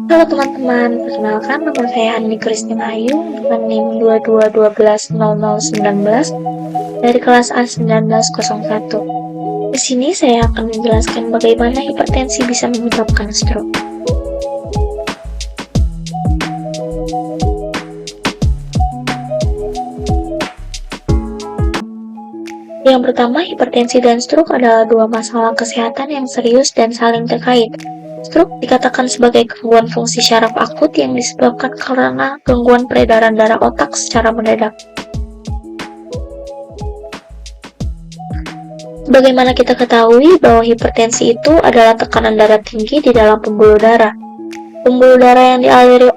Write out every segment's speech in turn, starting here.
Halo teman-teman, perkenalkan nama saya Andi Kristina Ayu dengan NIM 22120019 dari kelas A1901. Di sini saya akan menjelaskan bagaimana hipertensi bisa menyebabkan stroke. Yang pertama, hipertensi dan stroke adalah dua masalah kesehatan yang serius dan saling terkait. Stroke dikatakan sebagai gangguan fungsi syaraf akut yang disebabkan karena gangguan peredaran darah otak secara mendadak. Bagaimana kita ketahui bahwa hipertensi itu adalah tekanan darah tinggi di dalam pembuluh darah. Pembuluh darah yang dialiri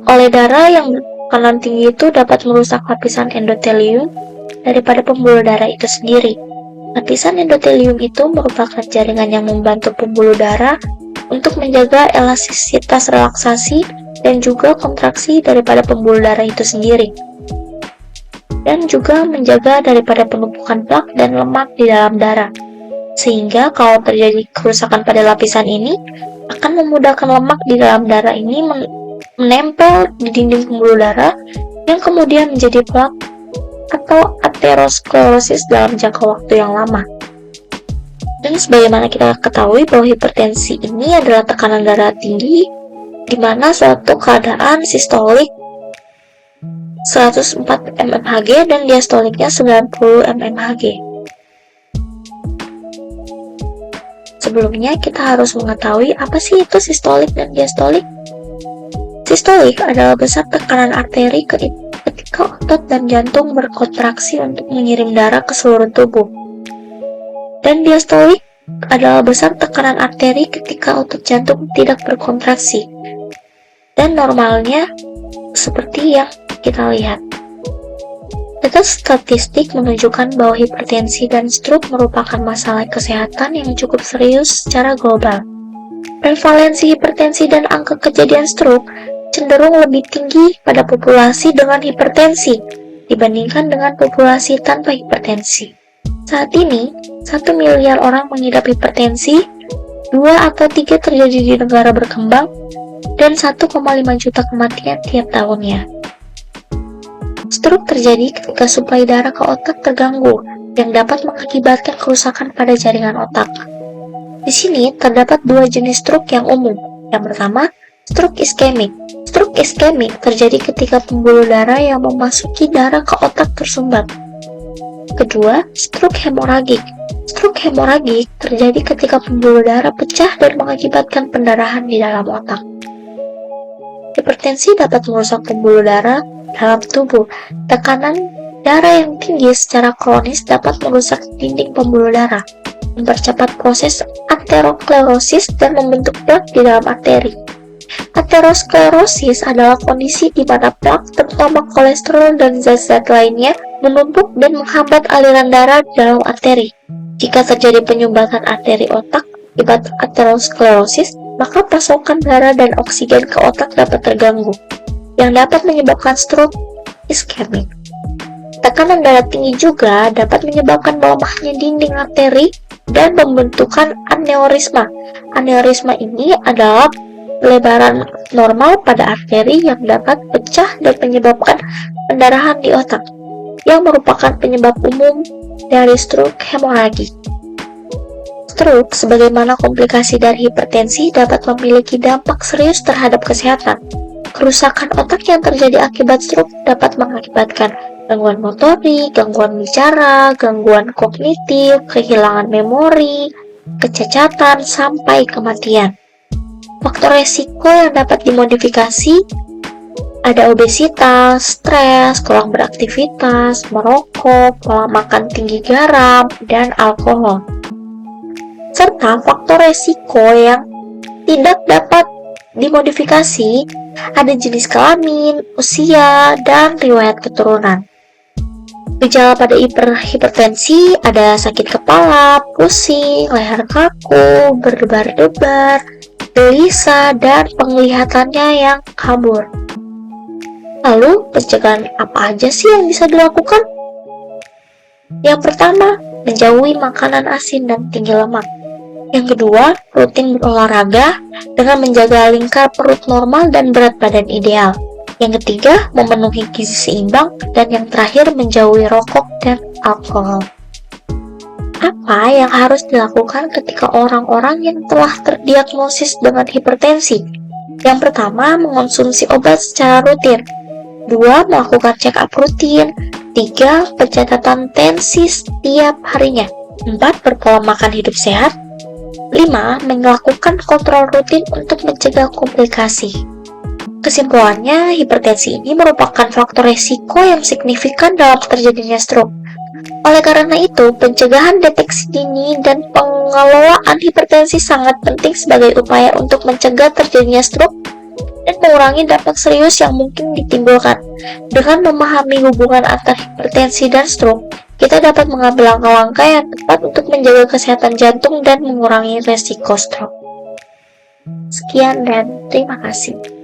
oleh darah yang tekanan tinggi itu dapat merusak lapisan endotelium daripada pembuluh darah itu sendiri. Lapisan endotelium itu merupakan jaringan yang membantu pembuluh darah untuk menjaga elastisitas relaksasi dan juga kontraksi daripada pembuluh darah itu sendiri, dan juga menjaga daripada penumpukan plak dan lemak di dalam darah. Sehingga kalau terjadi kerusakan pada lapisan ini, akan memudahkan lemak di dalam darah ini menempel di dinding pembuluh darah yang kemudian menjadi plak atau aterosklerosis dalam jangka waktu yang lama. Dan sebagaimana kita ketahui bahwa hipertensi ini adalah tekanan darah tinggi di mana suatu keadaan sistolik 104 mmHg dan diastoliknya 90 mmHg. Sebelumnya kita harus mengetahui apa sih itu sistolik dan diastolik. Sistolik adalah besar tekanan arteri ketika otot dan jantung berkontraksi untuk mengirim darah ke seluruh tubuh. Dan diastolik adalah besar tekanan arteri ketika otot jantung tidak berkontraksi. Dan normalnya seperti yang kita lihat. Data statistik menunjukkan bahwa hipertensi dan stroke merupakan masalah kesehatan yang cukup serius secara global. Prevalensi hipertensi dan angka kejadian stroke cenderung lebih tinggi pada populasi dengan hipertensi dibandingkan dengan populasi tanpa hipertensi. Saat ini, 1 miliar orang mengidap hipertensi, 2 atau 3 terjadi di negara berkembang, dan 1,5 juta kematian tiap tahunnya. Stroke terjadi ketika suplai darah ke otak terganggu, yang dapat mengakibatkan kerusakan pada jaringan otak. Di sini terdapat dua jenis stroke yang umum. Yang pertama, stroke iskemik. Stroke iskemik terjadi ketika pembuluh darah yang memasuki darah ke otak tersumbat. Kedua, stroke hemoragik. Stroke hemoragik terjadi ketika pembuluh darah pecah dan mengakibatkan pendarahan di dalam otak. Hipertensi dapat merusak pembuluh darah dalam tubuh. Tekanan darah yang tinggi secara kronis dapat merusak dinding pembuluh darah, mempercepat proses aterosklerosis dan membentuk plak di dalam arteri. Aterosklerosis adalah kondisi di mana plak, terutama kolesterol dan zat-zat lainnya, menumpuk dan menghambat aliran darah di dalam arteri. Jika terjadi penyumbatan arteri otak akibat aterosklerosis, maka pasokan darah dan oksigen ke otak dapat terganggu, yang dapat menyebabkan stroke iskemik. Tekanan darah tinggi juga dapat menyebabkan melemahnya dinding arteri dan pembentukan aneurisma. Aneurisma ini adalah pelebaran normal pada arteri yang dapat pecah dan menyebabkan pendarahan di otak, yang merupakan penyebab umum dari stroke hemoragik. Stroke, sebagaimana komplikasi dari hipertensi, dapat memiliki dampak serius terhadap kesehatan. Kerusakan otak yang terjadi akibat stroke dapat mengakibatkan gangguan motorik, gangguan bicara, gangguan kognitif, kehilangan memori, kecacatan, sampai kematian. Faktor resiko yang dapat dimodifikasi ada obesitas, stres, kurang beraktivitas, merokok, pola makan tinggi garam, dan alkohol. Serta faktor resiko yang tidak dapat dimodifikasi ada jenis kelamin, usia, dan riwayat keturunan. Gejala pada hipertensi ada sakit kepala, pusing, leher kaku, berdebar-debar, gelisah, dan penglihatannya yang kabur. Lalu, pencegahan apa aja sih yang bisa dilakukan? Yang pertama, menjauhi makanan asin dan tinggi lemak. Yang kedua, rutin berolahraga dengan menjaga lingkar perut normal dan berat badan ideal. Yang ketiga, memenuhi gizi seimbang. Dan yang terakhir, menjauhi rokok dan alkohol. Apa yang harus dilakukan ketika orang-orang yang telah terdiagnosis dengan hipertensi? Yang pertama, mengonsumsi obat secara rutin. 2. Melakukan check-up rutin. 3. Pencatatan tensi setiap harinya. 4. Berpola makan hidup sehat. 5. Melakukan kontrol rutin untuk mencegah komplikasi. Kesimpulannya, hipertensi ini merupakan faktor resiko yang signifikan dalam terjadinya stroke. Oleh karena itu, pencegahan, deteksi dini, dan pengelolaan hipertensi sangat penting sebagai upaya untuk mencegah terjadinya stroke dan mengurangi dampak serius yang mungkin ditimbulkan. Dengan memahami hubungan antara hipertensi dan stroke, kita dapat mengambil langkah-langkah yang tepat untuk menjaga kesehatan jantung dan mengurangi resiko stroke. Sekian dan terima kasih.